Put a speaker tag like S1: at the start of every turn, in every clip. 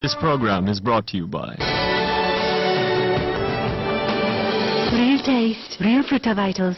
S1: This program is brought to you by
S2: Real taste, real Frutavitals.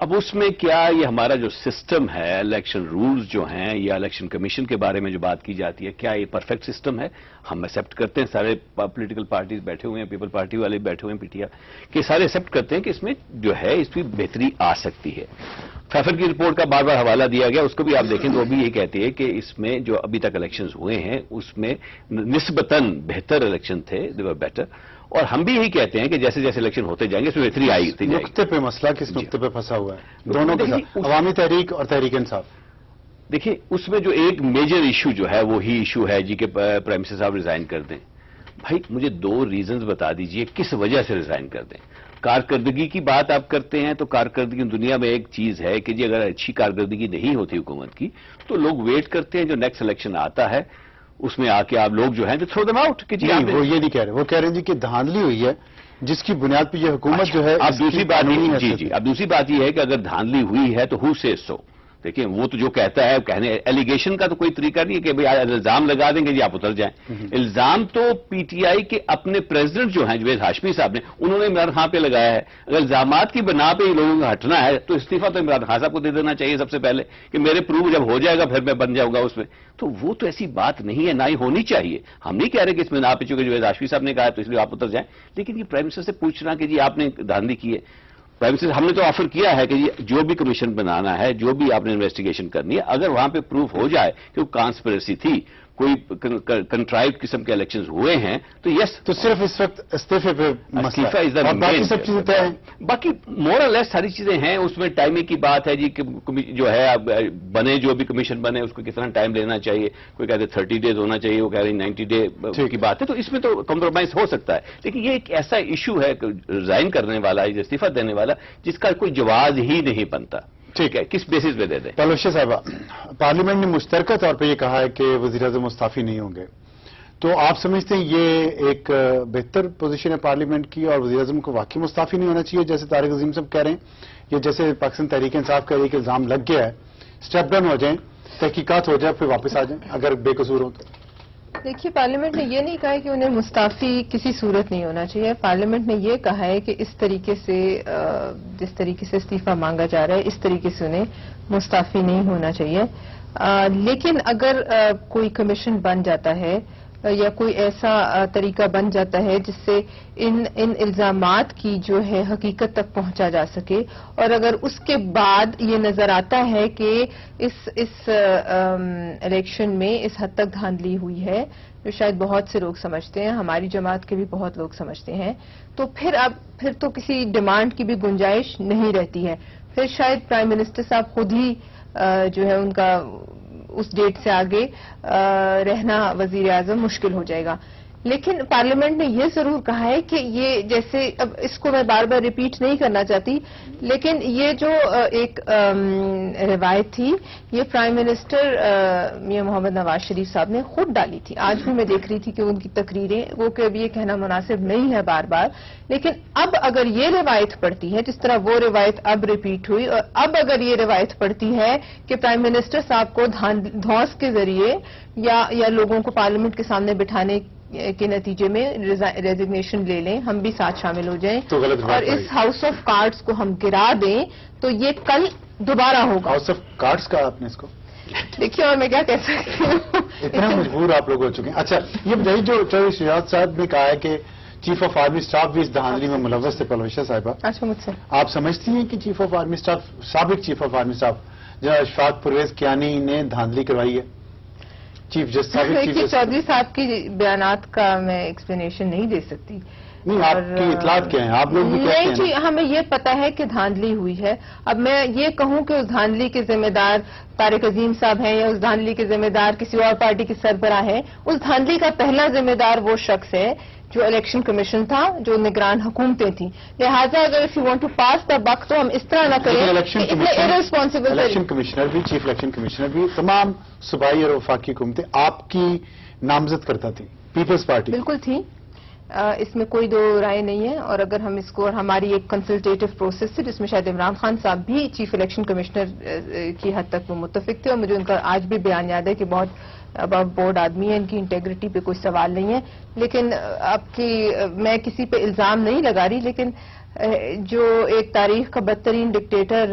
S3: اب اس میں کیا یہ ہمارا جو سسٹم ہے، الیکشن رولز جو ہیں یا الیکشن کمیشن کے بارے میں جو بات کی جاتی ہے، کیا یہ پرفیکٹ سسٹم ہے؟ ہم ایکسیپٹ کرتے ہیں، سارے پولیٹیکل پارٹیز بیٹھے ہوئے ہیں، پیپل پارٹی والے بیٹھے ہوئے ہیں، پی ٹی آر کہ سارے ایکسیپٹ کرتے ہیں کہ اس میں جو ہے اس میں بہتری آ سکتی ہے۔ فیفر کی رپورٹ کا بار بار حوالہ دیا گیا، اس کو بھی آپ دیکھیں تو وہ بھی یہ کہتے ہیں کہ اس میں جو ابھی تک الیکشنز ہوئے ہیں اس میں نسبتاً بہتر الیکشن تھے، دے ور بیٹر، اور ہم بھی یہی کہتے ہیں کہ جیسے جیسے الیکشن ہوتے جائیں گے اس میں بہتری آئی جائے گی۔
S4: نقطے پہ مسئلہ کس نقطے پہ پھنسا ہوا ہے دونوں کے ساتھ، عوامی تحریک اور تحریک انصاف؟
S3: دیکھیے اس میں جو ایک میجر ایشو جو ہے وہی ایشو ہے جی کہ پرائم منسٹر صاحب ریزائن کر دیں۔ بھائی مجھے 2 ریزنز بتا دیجئے کس وجہ سے ریزائن کر دیں۔ کارکردگی کی بات آپ کرتے ہیں تو کارکردگی دنیا میں ایک چیز ہے کہ جی اگر اچھی کارکردگی نہیں ہوتی حکومت کی تو لوگ ویٹ کرتے ہیں جو نیکسٹ الیکشن آتا ہے اس میں آ کے آپ لوگ جو ہیں تو تھرو دم آؤٹ کہ جی
S4: وہ یہ نہیں کہہ رہے، وہ کہہ رہے ہیں جی کہ دھاندلی ہوئی ہے جس کی بنیاد پہ یہ حکومت جو ہے
S3: اب دوسری بات اب دوسری بات یہ ہے کہ اگر دھاندلی ہوئی ہے تو ہو سے سو، دیکھیں وہ تو جو کہتا ہے کہنے ایلیگیشن کا تو کوئی طریقہ نہیں ہے کہ الزام لگا دیں گے جی آپ اتر جائیں۔ الزام تو پی ٹی آئی کے اپنے پریزیڈنٹ جو ہیں جوید ہاشمی صاحب نے انہوں نے عمران خان پہ لگایا ہے۔ اگر الزامات کی بنا پہ ہی لوگوں کو ہٹنا ہے تو استعفیٰ تو عمران خان صاحب کو دے دینا چاہیے سب سے پہلے کہ میرے پروف جب ہو جائے گا پھر میں بن جاؤں گا اس میں۔ تو وہ تو ایسی بات نہیں ہے، نہ ہی ہونی چاہیے۔ ہم نہیں کہہ رہے کہ اس میں نہ پہ چونکہ جوید ہاشمی صاحب نے کہا تو اس لیے آپ اتر جائیں، لیکن یہ پرائم منسٹر سے پوچھنا کہ جی آپ نے دھاندلی کی ہے۔ پرائم منسٹر ہم نے تو آفر کیا ہے کہ جو بھی کمیشن بنانا ہے، جو بھی آپ نے انویسٹیگیشن کرنی ہے، اگر وہاں پہ پروف ہو جائے کہ وہ کانسپریسی تھی، کوئی کنٹرائیو قسم کے الیکشنز ہوئے ہیں تو یس،
S4: تو صرف اس وقت استعفے پہ مسئلہ ہے اور باقی سب چیزیں طے ہیں۔
S3: باقی مور اور لیس ساری چیزیں ہیں، اس میں ٹائمنگ کی بات ہے جی کہ جو ہے بنے جو بھی کمیشن بنے اس کو کتنا ٹائم لینا چاہیے، کوئی کہتے 30 ڈیز ہونا چاہیے، وہ کہہ رہے 90 ڈے کی بات ہے، تو اس میں تو کمپرومائز ہو سکتا ہے، لیکن یہ ایک ایسا ایشو ہے ریزائن کرنے والا، استعفیٰ دینے والا، جس کا کوئی جواز ہی نہیں بنتا۔ ٹھیک ہے، کس بیسس پہ دے دیں؟
S4: پلوشا صاحبہ، پارلیمنٹ نے مشترکہ طور پہ یہ کہا ہے کہ وزیر اعظم مستعفی نہیں ہوں گے، تو آپ سمجھتے ہیں یہ ایک بہتر پوزیشن ہے پارلیمنٹ کی اور وزیر اعظم کو واقعی مستعفی نہیں ہونا چاہیے جیسے طارق عظیم صاحب کہہ رہے ہیں، یا جیسے پاکستان تحریک انصاف کہہ رہی ہے کہ الزام لگ گیا ہے، اسٹیپ ڈاؤن ہو جائیں، تحقیقات ہو جائے، پھر واپس آ جائیں اگر بے قصور ہوں تو؟
S5: دیکھیے پارلیمنٹ نے یہ نہیں کہا ہے کہ انہیں مستعفی کسی صورت نہیں ہونا چاہیے۔ پارلیمنٹ نے یہ کہا ہے کہ اس طریقے سے جس طریقے سے استعفیٰ مانگا جا رہا ہے اس طریقے سے انہیں مستعفی نہیں ہونا چاہیے، لیکن اگر کوئی کمیشن بن جاتا ہے یا کوئی ایسا طریقہ بن جاتا ہے جس سے ان الزامات کی جو ہے حقیقت تک پہنچا جا سکے، اور اگر اس کے بعد یہ نظر آتا ہے کہ اس الیکشن میں اس حد تک دھاندلی ہوئی ہے جو شاید بہت سے لوگ سمجھتے ہیں، ہماری جماعت کے بھی بہت لوگ سمجھتے ہیں، تو پھر تو کسی ڈیمانڈ کی بھی گنجائش نہیں رہتی ہے۔ پھر شاید پرائم منسٹر صاحب خود ہی جو ہے ان کا اس ڈیٹ سے آگے رہنا وزیر اعظم مشکل ہو جائے گا۔ لیکن پارلیمنٹ نے یہ ضرور کہا ہے کہ یہ جیسے اب اس کو میں بار بار ریپیٹ نہیں کرنا چاہتی، لیکن یہ جو ایک روایت تھی یہ پرائم منسٹر میاں محمد نواز شریف صاحب نے خود ڈالی تھی۔ آج بھی میں دیکھ رہی تھی کہ ان کی تقریریں، وہ کہ اب یہ کہنا مناسب نہیں ہے بار بار، لیکن اب اگر یہ روایت پڑتی ہے جس طرح وہ روایت اب ریپیٹ ہوئی، اور اب اگر یہ روایت پڑتی ہے کہ پرائم منسٹر صاحب کو دھوس کے ذریعے یا لوگوں کو پارلیمنٹ کے سامنے بٹھانے کے نتیجے میں ریزگنیشن لے لیں، ہم بھی ساتھ شامل ہو جائیں اور اس ہاؤس آف کارڈز کو ہم گرا دیں تو یہ کل دوبارہ ہوگا۔
S4: ہاؤس آف کارڈز کا آپ نے اس کو
S5: دیکھیے، اور میں کیا کہہ سکتی ہوں،
S4: اتنا مجبور آپ لوگ ہو چکے ہیں۔ اچھا یہ بتائیے، جو چودھری شجاعت صاحب نے کہا ہے کہ چیف آف آرمی اسٹاف بھی اس دھاندلی میں ملوث تھے، پلوشا صاحبہ
S5: اچھا مجھ سے
S4: آپ سمجھتی ہیں کہ چیف آف آرمی اسٹاف، سابق chief of army staff general Ashfaq Parvez Kayani نے دھاندلی کروائی ہے؟
S5: چودھری صاحب کی بیانات کا میں ایکسپلینیشن نہیں دے سکتی۔
S4: نہیں، آپ کی اطلاعات کیا ہیں؟ آپ لوگ بھی کہتے ہیں؟
S5: نہیں جی، ہمیں یہ پتا ہے کہ دھاندلی ہوئی ہے۔ اب میں یہ کہوں کہ اس دھاندلی کے ذمہ دار طارق عظیم صاحب ہیں یا اس دھاندلی کے ذمہ دار کسی اور پارٹی کے سربراہ ہے، اس دھاندلی کا پہلا ذمہ دار وہ شخص ہے جو الیکشن کمیشن تھا، جو نگران حکومتیں تھیں۔ لہٰذا اگر if you want to pass the buck تو ہم اس طرح نہ کریں irresponsible۔
S4: الیکشن کمشنر بھی، چیف الیکشن کمشنر بھی، تمام صوبائی اور وفاقی حکومتیں آپ کی نامزد کرتا تھی، پیپلز پارٹی
S5: بالکل تھی، اس میں کوئی دو رائے نہیں ہے۔ اور اگر ہم اس کو، اور ہماری ایک کنسلٹیٹو پروسیس تھی جس میں شاید عمران خان صاحب بھی چیف الیکشن کمشنر کی حد تک وہ متفق تھے، اور مجھے ان کا آج بھی بیان یاد ہے کہ بہت بورڈ آدمی ہے، ان کی انٹیگریٹی پہ کوئی سوال نہیں ہے۔ لیکن میں کسی پہ الزام نہیں لگا رہی، لیکن جو ایک تاریخ کا بدترین ڈکٹیٹر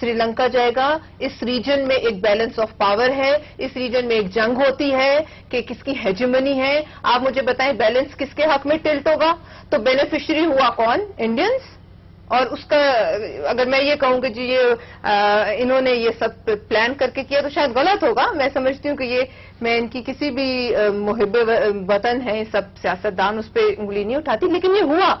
S5: سری لنکا جائے گا. اس ریجن میں ایک بیلنس آف پاور ہے, اس ریجن میں ایک جنگ ہوتی ہے کہ کس کی ہیجمنی ہے. آپ مجھے بتائیں بیلنس کس کے حق میں ٹلٹ ہوگا؟ تو بینیفیشری ہوا کون؟ انڈینز. اور اس کا اگر میں یہ کہوں کہ جی یہ انہوں نے یہ سب پلان کر کے کیا تو شاید غلط ہوگا. میں سمجھتی ہوں کہ یہ میں ان کی کسی بھی محب وطن ہے سب سیاستدان اس پہ انگلی نہیں اٹھاتی, لیکن یہ ہوا.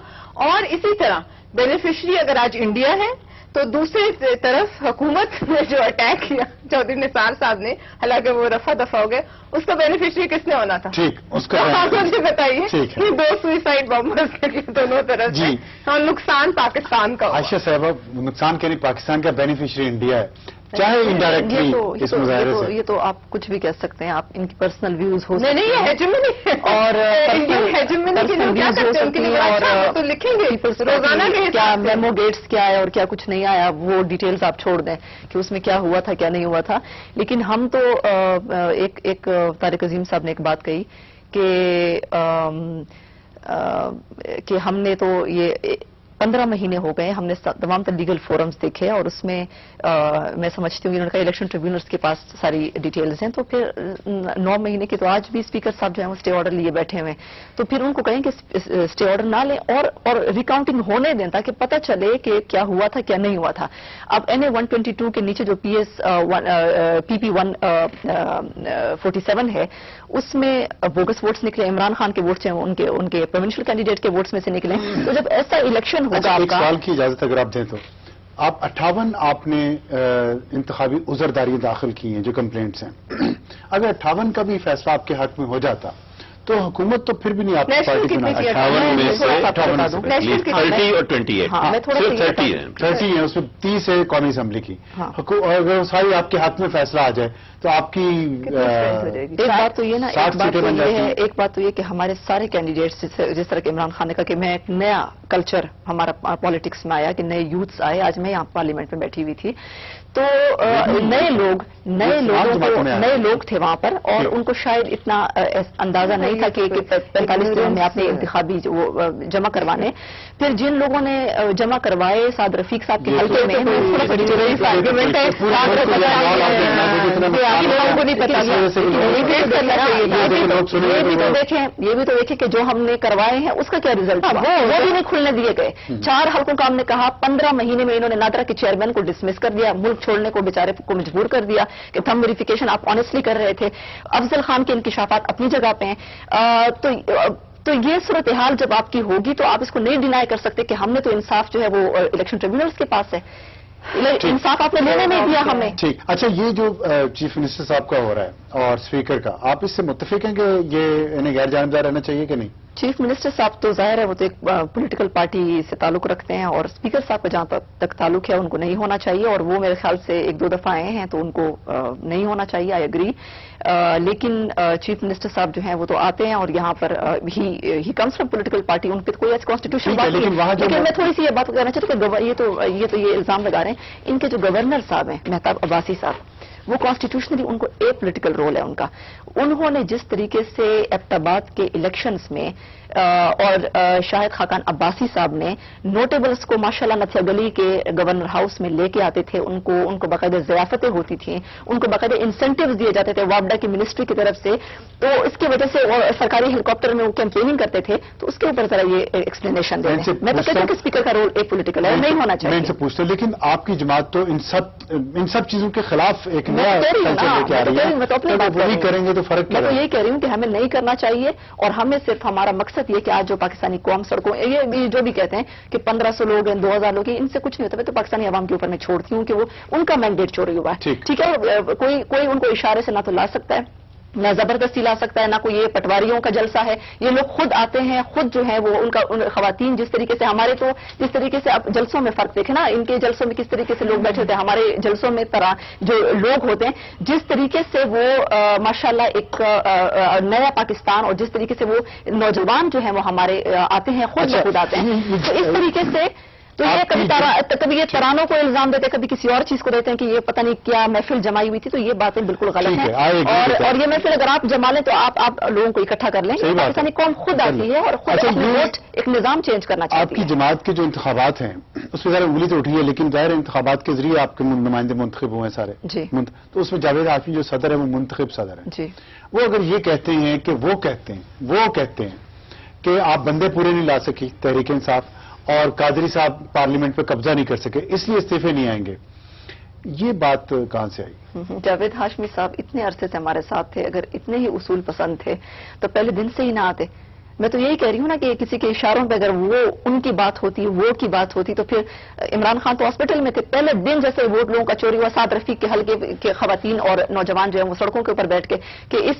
S5: اور اسی طرح بینیفیشری اگر آج انڈیا ہے تو دوسری طرف حکومت نے جو اٹیک کیا چودھری نثار صاحب نے, حالانکہ وہ رفع دفع ہو گئے, اس کا بینیفیشری کس نے ہونا تھا؟
S4: ٹھیک, اس کا
S5: آپ مجھے بتائیے. یہ 2 سوئسائڈ بمبرز کے دونوں طرف
S4: جی.
S5: اور نقصان پاکستان کا.
S4: عائشہ صاحبہ, نقصان کے نہیں, پاکستان کا بینیفیشری انڈیا ہے, چاہے انڈائریکٹلی اس مظاہرے سے.
S6: یہ تو آپ کچھ بھی کہہ سکتے ہیں, آپ ان کی پرسنل ویوز ہو
S5: نہیں نہیں, یہ ہیجمنی ہے.
S6: اور
S5: ہیجمنی کے لیے کیا کرتے ہیں ان کے لیے اور تو لکھیں گے روزانہ کے
S6: کیا میمو گیٹس کیا ہے اور کیا کچھ نہیں آیا, وہ ڈیٹیلز آپ چھوڑ دیں کہ اس میں کیا ہوا تھا کیا نہیں ہوا تھا. لیکن ہم تو ایک طارق عظیم صاحب نے ایک بات کہی کہ ہم نے تو یہ 15 مہینے ہو گئے, ہم نے تمام تر لیگل فورمز دیکھے اور اس میں میں سمجھتی ہوں انہوں نے کہا الیکشن ٹریبیونلز کے پاس ساری ڈیٹیلز ہیں. تو پھر 9 مہینے کے تو آج بھی اسپیکر صاحب جو ہیں وہ اسٹے آرڈر لیے بیٹھے ہوئے, تو پھر ان کو کہیں کہ اسٹے آرڈر نہ لیں اور ریکاؤنٹنگ ہونے دیں تاکہ پتہ چلے کہ کیا ہوا تھا کیا نہیں ہوا تھا. اب NA 122 کے نیچے جو PP 147 ہے اس میں بوگس ووٹس نکلے, عمران خان کے ووٹس ہیں ان کے پروونشل کینڈیڈیٹ کے ووٹس میں سے نکلے. تو جب ایسا الیکشن ہوگا,
S4: ایک سوال کی اجازت اگر آپ دیں تو, آپ 58 آپ نے انتخابی عذرداریاں داخل کی ہیں جو کمپلینٹس ہیں, اگر 58 کا بھی فیصلہ آپ کے حق میں ہو جاتا تو حکومت تو پھر بھی نہیں آپ کی پارٹی بنا.
S3: 58 میں سے 30 اور 28 صرف 30 ہیں.
S4: 30 ہیں, اس میں 30 ہے قومی اسمبلی کی. اور اگر ساری آپ کے حق میں فیصلہ آ جائے تو آپ کی
S6: ایک بات تو یہ نا, ایک بات تو یہ کہ ہمارے سارے کینڈیڈیٹس جس طرح کہ عمران خان نے کہا کہ میں ایک نیا کلچر ہمارا پالیٹکس میں آیا کہ نئے یوتھس آئے. آج میں یہاں پارلیمنٹ میں بیٹھی ہوئی تھی تو نئے لوگ تھے وہاں پر, اور ان کو شاید اتنا اندازہ نہیں تھا کہ 45 دنوں میں آپ نے انتخابی جمع کروانے. پھر جن لوگوں نے جمع کروائے سعد رفیق صاحب کے حلقے میں, یہ بھی تو دیکھیں کہ جو ہم نے کروائے ہیں اس کا کیا ریزلٹ تھا, وہ بھی نہیں کھلنے دیے گئے. 4 حلقوں کا ہم نے کہا, 15 مہینے میں انہوں نے نادرا کے چیئرمین کو ڈسمس کر دیا, ملک چھوڑنے کو بیچارے کو مجبور کر دیا کہ تھم ویریفیکیشن آپ آنیسٹلی کر رہے تھے. افضل خان کے انکشافات اپنی جگہ پہ ہیں. تو یہ صورتحال جب آپ کی ہوگی تو آپ اس کو نہیں ڈینائی کر سکتے کہ ہم نے تو انصاف جو ہے وہ الیکشن ٹریبیونلز کے پاس ہے. انصاف آپ نے لینے نہیں دیا ہمیں.
S4: ٹھیک. اچھا, یہ جو چیف منسٹر صاحب کا ہو رہا ہے اور اسپیکر کا, آپ اس سے متفق ہیں کہ یہ انہیں غیر جانبدار رہنا چاہیے کہ نہیں؟
S6: چیف منسٹر صاحب تو ظاہر ہے وہ تو ایک پولیٹیکل پارٹی سے تعلق رکھتے ہیں, اور اسپیکر صاحب کا جہاں تک تعلق ہے ان کو نہیں ہونا چاہیے, اور وہ میرے خیال سے 1-2 دفعہ آئے ہیں تو ان کو نہیں ہونا چاہیے. I agree. لیکن چیف منسٹر صاحب جو ہیں وہ تو آتے ہیں اور یہاں پر ہی کمز فرام پولیٹیکل پارٹی, ان پہ کوئی ایسی کانسٹیٹیوشن بات نہیں. لیکن میں تھوڑی سی یہ بات کہنا چاہتی ہوں کہ یہ الزام لگا رہے ہیں ان کے جو گورنر صاحب ہیں مہتاب عباسی صاحب, وہ کانسٹیٹیوشنلی ان کو اے پولیٹیکل رول ہے ان کا. انہوں نے جس طریقے سے ایبٹ آباد کے الیکشنز میں اور شاہد خاقان عباسی صاحب نے نوٹیبلز کو ماشاءاللہ نتھیا گلی کے گورنر ہاؤس میں لے کے آتے تھے, ان کو باقاعدہ ضیافتیں ہوتی تھیں, ان کو باقاعدہ انسینٹیوز دیے جاتے تھے وابڈا کی منسٹری کی طرف سے, تو اس کی وجہ سے سرکاری ہیلی کاپٹر میں وہ کیمپیننگ کرتے تھے. تو اس کے اوپر ذرا یہ ایکسپلینیشن دیں. میں تو کہتا ہوں کہ اسپیکر کا رول ایک پولیٹیکل ہے, نہیں ہونا چاہیے.
S4: میں ان سے پوچھتا ہوں, لیکن آپ کی جماعت تو ان سب چیزوں کے خلاف ایک نیا کلچر لے کے آ رہی ہے. وہی کریں گے تو فرق کیا؟
S6: میں تو یہی کہہ رہی ہوں کہ ہمیں نہیں کرنا چاہیے, اور ہمیں صرف ہمارا مقصد یہ کہ آج جو پاکستانی قوم سڑکوں, یہ جو بھی کہتے ہیں کہ 1500 لوگ ہیں 2000 لوگ ہیں, ان سے کچھ نہیں ہوتا. میں تو پاکستانی عوام کے اوپر میں چھوڑتی ہوں کہ وہ ان کا مینڈیٹ چوری ہوا ہے. ٹھیک ہے, کوئی ان کو اشارے سے نہ تو لا سکتا ہے, نہ زبردستی لا سکتا ہے, نہ کوئی یہ پٹواریوں کا جلسہ ہے. یہ لوگ خود آتے ہیں, خود جو ہے وہ ان خواتین جس طریقے سے ہمارے تو جس طریقے سے آپ جلسوں میں فرق دیکھیں نا, ان کے جلسوں میں کس طریقے سے لوگ بیٹھے ہوتے ہیں, ہمارے جلسوں میں طرح جو لوگ ہوتے ہیں, جس طریقے سے وہ ماشاءاللہ ایک نیا پاکستان, اور جس طریقے سے وہ نوجوان جو ہیں وہ ہمارے آتے ہیں, خود آتے ہیں. تو اس طریقے سے تو یہ کبھی یہ ترانوں کو الزام دیتے ہیں، کبھی کسی اور چیز کو دیتے ہیں کہ یہ پتہ نہیں کیا محفل جمائی ہوئی تھی، تو یہ باتیں بالکل غلط ہیں. اور یہ محفل اگر آپ جما لیں تو آپ لوگوں کو اکٹھا کر لیں. پاکستانی قوم خود آتی ہے اور خود اپنے ووٹ ایک نظام چینج کرنا چاہتی ہے.
S4: آپ کی جماعت کے جو انتخابات ہیں اس میں ذرا انگلی تو اٹھی ہے، لیکن ظاہر انتخابات کے ذریعے آپ کے نمائندے منتخب ہوئے ہیں سارے.
S6: جی.
S4: تو اس میں جاوید ہاشمی جو صدر ہے وہ منتخب صدر ہے.
S6: جی.
S4: وہ اگر یہ کہتے ہیں کہ وہ کہتے ہیں کہ آپ بندے پورے نہیں لا سکی تحریک انصاف، اور قادری صاحب پارلیمنٹ پہ قبضہ نہیں کر سکے اس لیے استعفے نہیں آئیں گے، یہ بات کہاں سے آئی؟
S6: جاوید ہاشمی صاحب اتنے عرصے سے ہمارے ساتھ تھے، اگر اتنے ہی اصول پسند تھے تو پہلے دن سے ہی نہ آتے. میں تو یہی کہہ رہی ہوں نا کہ کسی کے اشاروں پہ اگر وہ ان کی بات ہوتی، ووٹ کی بات ہوتی، تو پھر عمران خان تو ہاسپٹل میں تھے، پہلے دن جیسے ووٹ لوگوں کا چوری ہوا، سعد رفیق کے حلقے کے خواتین اور نوجوان جو ہیں وہ سڑکوں کے اوپر بیٹھ کے کہ اس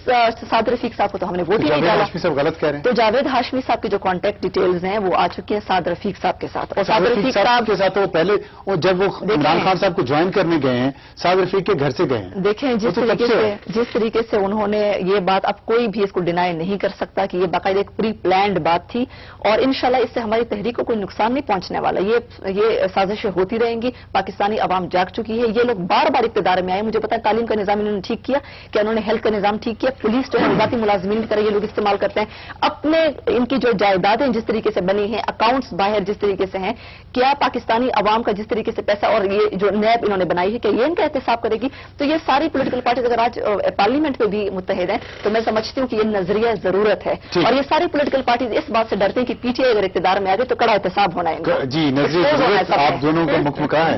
S6: سعد رفیق صاحب کو تو ہم نے ووٹ ہی نہیں ڈالا.
S4: ہاشمی صاحب غلط کہہ رہے ہیں.
S6: تو جاوید ہاشمی صاحب کے جو کانٹیکٹ ڈیٹیلز ہیں وہ آ چکی ہیں سعد رفیق صاحب کے ساتھ. اور
S4: سعد رفیق صاحب کے ساتھ وہ پہلے جب وہ عمران خان صاحب کو جوائن کرنے گئے ہیں سعد رفیق کے گھر سے گئے ہیں.
S6: دیکھیں جس طریقے سے انہوں نے یہ بات، اب کوئی بھی اس کو ڈینائی نہیں کر سکتا کہ یہ باقاعدہ ایک پری پلانڈ بات تھی، اور انشاءاللہ اس سے ہماری تحریک کو کوئی نقصان نہیں پہنچنے والا. یہ سازشیں ہوتی رہیں گی. پاکستانی عوام جاگ چکی ہے. یہ لوگ بار بار اقتدار میں آئے. مجھے پتا ہے تعلیم کا نظام انہوں نے ٹھیک کیا، کہ انہوں نے ہیلتھ کا نظام ٹھیک کیا، پولیس جو ہے ذاتی ملازمین کی طرح یہ لوگ استعمال کرتے ہیں. اپنے ان کی جو جائیدادیں جس طریقے سے بنی ہیں، اکاؤنٹس باہر جس طریقے سے ہیں، کیا پاکستانی عوام کا جس طریقے سے پیسہ، اور یہ جو نیب انہوں نے بنائی ہے کہ یہ ان کا احتساب کرے گی. تو یہ ساری پولیٹیکل پارٹیز اگر آج پارلیمنٹ پہ بھی متحد ہیں تو میں سمجھتی ہوں کہ یہ نظریہ ضرورت ہے. اور یہ ساری پولیٹیکل پارٹیز اس بات سے ڈرتے ہیں کہ پی ٹی آئی اگر اقتدار میں آ گئے تو کڑا احتساب ہونا ہے.
S4: جی نظریہ آپ دونوں کا مکمکا ہے.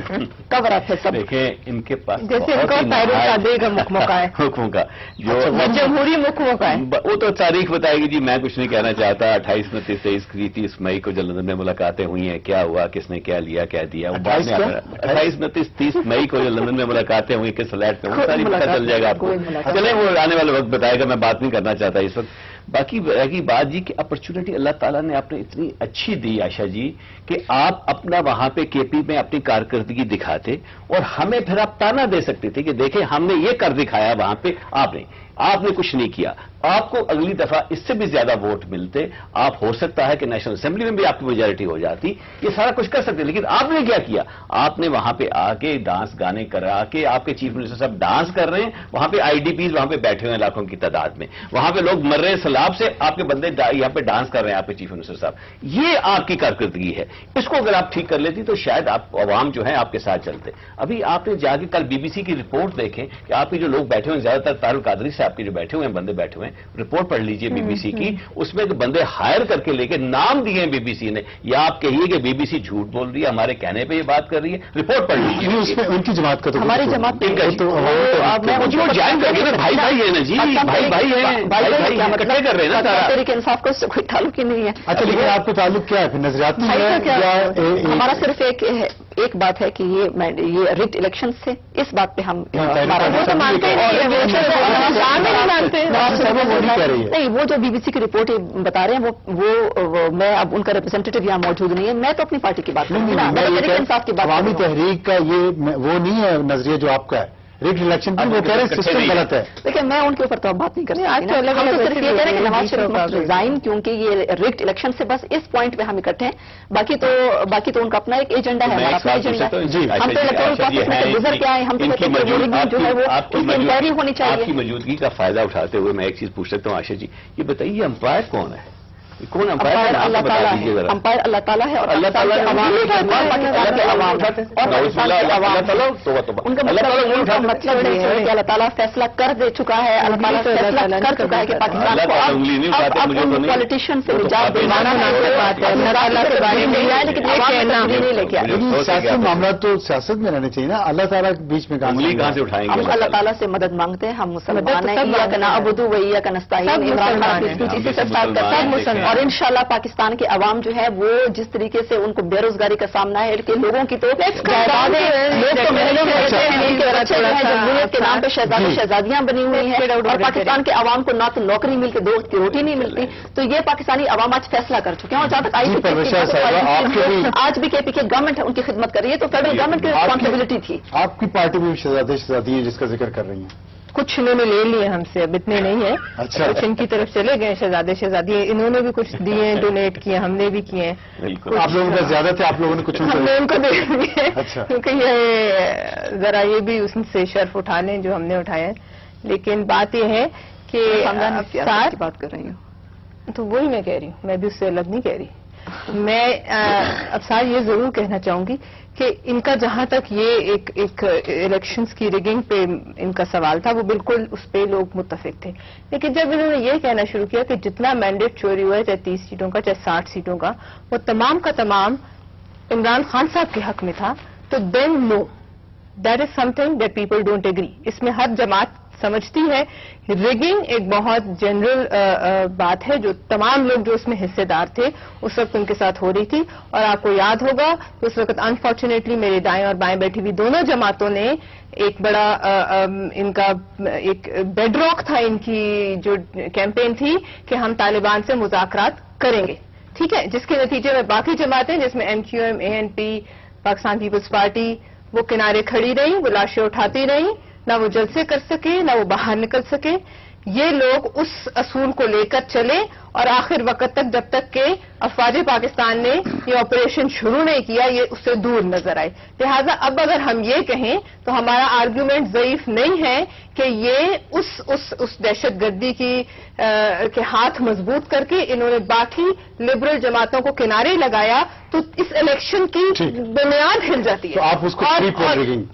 S6: کور اپ ہے سب.
S3: دیکھیں ان کے پاس
S5: جیسے ان کا تاریخ کا مکمکا ہے،
S3: حکم کا جو
S5: جمہوری مکمکا ہے،
S3: وہ تو تاریخ بتائے گی. جی میں کچھ نہیں کہنا چاہتا. 28 29 23 30 مئی کو جو لندن میں ملاقاتیں ہوئی ہیں، کیا ہوا، کس نے کیا لیا کیا دیا، 28 29 30 مئی کو جو لندن میں ملاقاتیں ہوئی کس فلیٹ میں، وہ ساری پتہ چل جائے گا آپ کو. چلیں وہ آنے والے وقت بتائے گا، میں بات نہیں کرنا چاہتا اس وقت. باقی رہ گئی بات جی کہ اپرچونٹی اللہ تعالیٰ نے آپ نے اتنی اچھی دی عائشہ جی کہ آپ اپنا وہاں پہ کے پی میں اپنی کارکردگی دکھاتے اور ہمیں پھر آپ تانا دے سکتے تھے کہ دیکھیں ہم نے یہ کر دکھایا وہاں پہ، آپ نے کچھ نہیں کیا. آپ کو اگلی دفعہ اس سے بھی زیادہ ووٹ ملتے. آپ ہو سکتا ہے کہ نیشنل اسمبلی میں بھی آپ کی میجارٹی ہو جاتی، یہ سارا کچھ کر سکتے. لیکن آپ نے کیا کیا؟ آپ نے وہاں پہ آ کے ڈانس گانے کرا کے، آپ کے چیف منسٹر صاحب ڈانس کر رہے ہیں، وہاں پہ آئی ڈی پیز وہاں پہ بیٹھے ہوئے ہیں لاکھوں کی تعداد میں، وہاں پہ لوگ مر رہے ہیں سیلاب سے، آپ کے بندے یہاں پہ ڈانس کر رہے ہیں آپ کے چیف منسٹر صاحب. یہ آپ کی کارکردگی ہے. اس کو اگر آپ ٹھیک کر لیتی تو شاید آپ عوام جو ہیں آپ کے ساتھ چلتے. ابھی آپ نے جا کے کل بی بی سی کی رپورٹ دیکھیں کہ آپ کے جو لوگ بیٹھے ہوئے ہیں، زیادہ تر طارق قادری سے آپ کے جو بیٹھے ہوئے ہیں بندے بیٹھے ہوئے ہیں، رپورٹ پڑھ لیجئے بی بی سی کی. اس میں جو بندے ہائر کر کے لے کے نام دیے ہیں بی بی سی نے، یا آپ کہیے کہ بی بی سی جھوٹ بول رہی ہے، ہمارے کہنے پہ یہ بات کر رہی ہے، رپورٹ پڑھ لیجیے.
S4: اس میں ان کی جماعت کا تو
S6: ہماری جماعت
S3: بھائی بھائی ہے نا جی، بھائی ہیں، اکٹھے کر رہے ہیں نا سارا.
S6: تحریک انصاف کو اس سے کوئی تعلق ہی نہیں ہے.
S4: اچھا لیکن آپ کا تعلق کیا ہے پھر، نظریاتی ہے؟
S6: ہمارا صرف ایک بات ہے کہ یہ ریگڈ الیکشن سے اس بات پہ ہم نہیں، وہ جو بی بی سی کی رپورٹ بتا رہے ہیں وہ میں اب ان کا ریپرزینٹیٹو یہاں موجود نہیں ہے. میں تو اپنی پارٹی کی بات کروں گی نا، تحریک انصاف کی بات.
S4: عوامی تحریک کا یہ وہ نہیں ہے نظریہ جو آپ کا ہے ریگڈ الیکشن پر، وہ کہہ رہے ہیں سسٹم غلط ہے.
S6: دیکھیں میں ان کے اوپر تو اب بات نہیں کر سکتی. ہم تو صرف یہ کہہ رہے ہیں کہ نواز شریف مسٹ ریزائن، کیونکہ یہ ریگڈ الیکشن سے بس اس پوائنٹ پہ ہم اکٹھے ہیں. باقی تو ان کا اپنا ایک ایجنڈا ہے، ہمارا اپنا ایجنڈا ہے. ہم تو الیکٹورل پروسیس میں سے گزر کے آئے، ہم تو کہتے ہیں کہ جو ہے وہ اس کی انکوائری ہونی چاہیے.
S3: آپ کی موجودگی کا فائدہ اٹھاتے ہوئے میں ایک چیز پوچھ سکتا ہوں عائشہ جی، یہ بتائیے امپائر کون ہے؟ کون امپائر؟
S6: اللہ تعالیٰ ہے. امپائر اللہ تعالیٰ ہے اور اللہ تعالیٰ ان کا مطلب یہ ہے کہ اللہ تعالیٰ فیصلہ کر دے چکا ہے. اللہ تعالیٰ فیصلہ کر چکا ہے کہ پاکستان کو اب ان پالیٹیشین سے نجات دلانا ہے، لیکن نہیں لے کے آئے.
S4: سیاسی معاملات تو سیاست میں رہنے چاہیے نا، اللہ تعالیٰ کے بیچ میں
S3: کہاں سے اٹھائیں گے؟
S6: ہم اللہ تعالیٰ سے مدد مانگتے ہیں. ہم مسلمان ہیں، ایاک نعبد و ایاک نستعین. عمران خان اسی سے اسٹارٹ کرتا ہے. اور انشاءاللہ پاکستان کے عوام جو ہے وہ جس طریقے سے ان کو بے روزگاری کا سامنا ہے کہ لوگوں کی تو جمہوریت کے نام پہ شہزادی شہزادیاں بنی ہوئی ہیں، اور پاکستان کے عوام کو نہ تو نوکری ملتی، دو وقت کی روٹی نہیں ملتی. تو یہ پاکستانی عوام آج فیصلہ کر چکے ہیں. اور جہاں تک آج بھی کے پی کے گورنمنٹ ان کی خدمت کر رہی ہے، تو فیڈرل گورنمنٹ کی ریسپانسبلٹی تھی.
S4: آپ کی پارٹی میں شہزادے شہزادی ہیں جس کا ذکر کر رہی ہیں،
S5: کچھ انہوں نے لے لیے ہم سے، اب اتنے نہیں ہیں.
S4: اچھا.
S5: کچھ ان کی طرف چلے گئے شہزادے شہزادی، انہوں نے بھی کچھ دیے، ڈونیٹ کیے، ہم نے بھی کیے ہیں.
S3: بالکل.
S4: آپ لوگوں کا زیادہ تھے، آپ لوگوں نے کچھ
S5: ہم نے ان کو دے دیے.
S4: اچھا.
S5: کیونکہ یہ ذرا یہ بھی اس سے شرف اٹھا لیں جو ہم نے اٹھایا ہے. لیکن بات یہ ہے کہ
S6: خاندان کی سیاست کی بات کر رہی ہوں.
S5: تو وہی میں کہہ رہی ہوں، میں بھی اس سے الگ نہیں کہہ رہی. میں افسار یہ ضرور کہنا چاہوں گی کہ ان کا جہاں تک یہ ایک الیکشنز کی ریگنگ پہ ان کا سوال تھا، وہ بالکل اس پہ لوگ متفق تھے. لیکن جب انہوں نے یہ کہنا شروع کیا کہ جتنا مینڈیٹ چوری ہوا ہے، چاہے 30 سیٹوں کا، چاہے 60 سیٹوں کا، وہ تمام کا تمام عمران خان صاحب کے حق میں تھا، تو then no, that is something that people don't agree. اس میں ہر جماعت سمجھتی ہے. ریگنگ ایک بہت جنرل بات ہے جو تمام لوگ جو اس میں حصے دار تھے اس وقت ان کے ساتھ ہو رہی تھی. اور آپ کو یاد ہوگا کہ اس وقت انفارچونیٹلی میرے دائیں اور بائیں بیٹھی ہوئی دونوں جماعتوں نے ایک بڑا ان کا ایک بیڈ راک تھا، ان کی جو کیمپین تھی کہ ہم طالبان سے مذاکرات کریں گے. ٹھیک ہے، جس کے نتیجے میں باقی جماعتیں جس میں M Q M, A N P, Pakistan peoples party, وہ کنارے کھڑی رہیں، وہ لاشیں اٹھاتی رہیں، نہ وہ جلسے کر سکے نہ وہ باہر نکل سکے. یہ لوگ اس اصول کو لے کر چلے اور آخر وقت تک، جب تک کہ افواج پاکستان نے یہ آپریشن شروع نہیں کیا، یہ اس سے دور نظر آئے. لہذا اب اگر ہم یہ کہیں تو ہمارا آرگیومنٹ ضعیف نہیں ہے کہ یہ اس دہشت گردی کے ہاتھ مضبوط کر کے انہوں نے باقی لبرل جماعتوں کو کنارے لگایا تو اس الیکشن کی بنیاد ہل جاتی ہے.
S4: تو آپ اس کو پری پول ریگنگ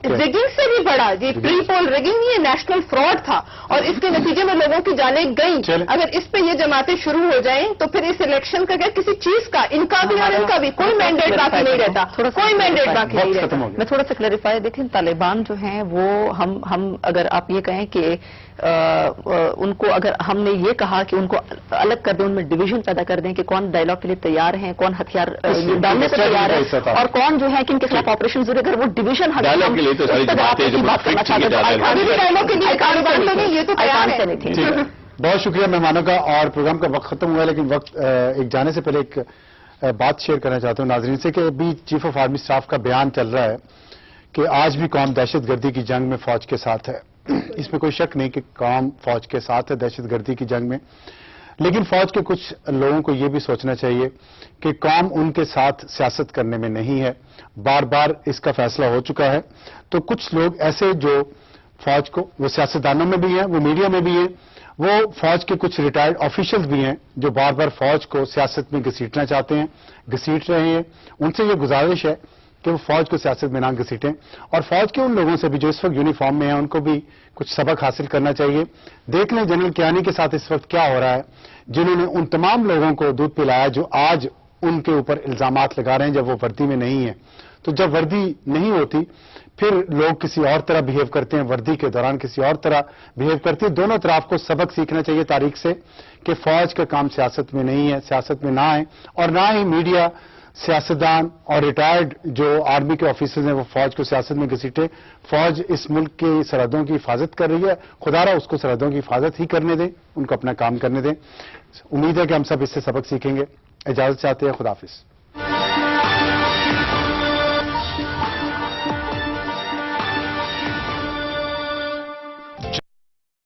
S5: ریگنگ سے بھی بڑا، یہ پری پول ریگنگ یہ نیشنل فراڈ تھا اور اس کے نتیجے میں لوگوں کی جانیں گئیں. اگر اس پہ یہ جماعتیں شروع ہو جائیں تو پھر اس الیکشن کا کیا کسی چیز کا، ان کا بھی اور ان کا بھی کوئی مینڈیٹ باقی نہیں رہتا، کوئی مینڈیٹ باقی نہیں رہتا.
S6: میں تھوڑا سا کلیریفائی دیکھیں، طالبان جو ہیں وہ ہم اگر آپ یہ کہیں کہ ان کو اگر ہم نے یہ کہا کہ ان کو الگ کر دیں، ان میں ڈویژن پیدا کر دیں کہ کون ڈائلاگ کے لیے تیار ہیں، کون ہتھیار ڈالنے کو تیار ہے اور کون جو ہے کہ ان کے خلاف آپریشن ضرور، اگر وہ ڈویژن
S3: ڈائلاگ کے لیے تو ساری باتیں جو
S5: یہ تو
S4: بہت شکریہ مہمانوں کا. اور پروگرام کا وقت ختم ہوا ہے، لیکن وقت ایک جانے سے پہلے ایک بات شیئر کرنا چاہتا ہوں ناظرین سے کہ ابھی چیف آف آرمی اسٹاف کا بیان چل رہا ہے کہ آج بھی قوم دہشت گردی کی جنگ میں فوج کے ساتھ ہے. اس میں کوئی شک نہیں کہ قوم فوج کے ساتھ ہے دہشت گردی کی جنگ میں، لیکن فوج کے کچھ لوگوں کو یہ بھی سوچنا چاہیے کہ قوم ان کے ساتھ سیاست کرنے میں نہیں ہے. بار بار اس کا فیصلہ ہو چکا ہے. تو کچھ لوگ ایسے جو فوج کو، وہ سیاستدانوں میں بھی ہیں، وہ میڈیا میں بھی ہیں، وہ فوج کے کچھ ریٹائرڈ آفیشلز بھی ہیں جو بار بار فوج کو سیاست میں گھسیٹنا چاہتے ہیں، گھسیٹ رہے ہیں. ان سے یہ گزارش ہے کہ وہ فوج کو سیاست میں نہ گھسیٹیں، اور فوج کے ان لوگوں سے بھی جو اس وقت یونیفارم میں ہیں ان کو بھی کچھ سبق حاصل کرنا چاہیے. دیکھ لیں جنرل کیانی کے ساتھ اس وقت کیا ہو رہا ہے، جنہوں نے ان تمام لوگوں کو دودھ پلایا جو آج ان کے اوپر الزامات لگا رہے ہیں جب وہ وردی میں نہیں ہیں. تو جب وردی نہیں ہوتی پھر لوگ کسی اور طرح بہیو کرتے ہیں، وردی کے دوران کسی اور طرح بہیو کرتے ہیں. دونوں طرف کو سبق سیکھنا چاہیے تاریخ سے کہ فوج کا کام سیاست میں نہیں ہے، سیاست میں نہ آئیں، اور نہ ہی میڈیا، سیاستدان اور ریٹائرڈ جو آرمی کے آفیسرز ہیں وہ فوج کو سیاست میں گھسیٹے. فوج اس ملک کی سرحدوں کی حفاظت کر رہی ہے، خدا را اس کو سرحدوں کی حفاظت ہی کرنے دیں، ان کو اپنا کام کرنے دیں. امید ہے کہ ہم سب اس سے سبق سیکھیں گے. اجازت چاہتے ہیں، خدا حافظ.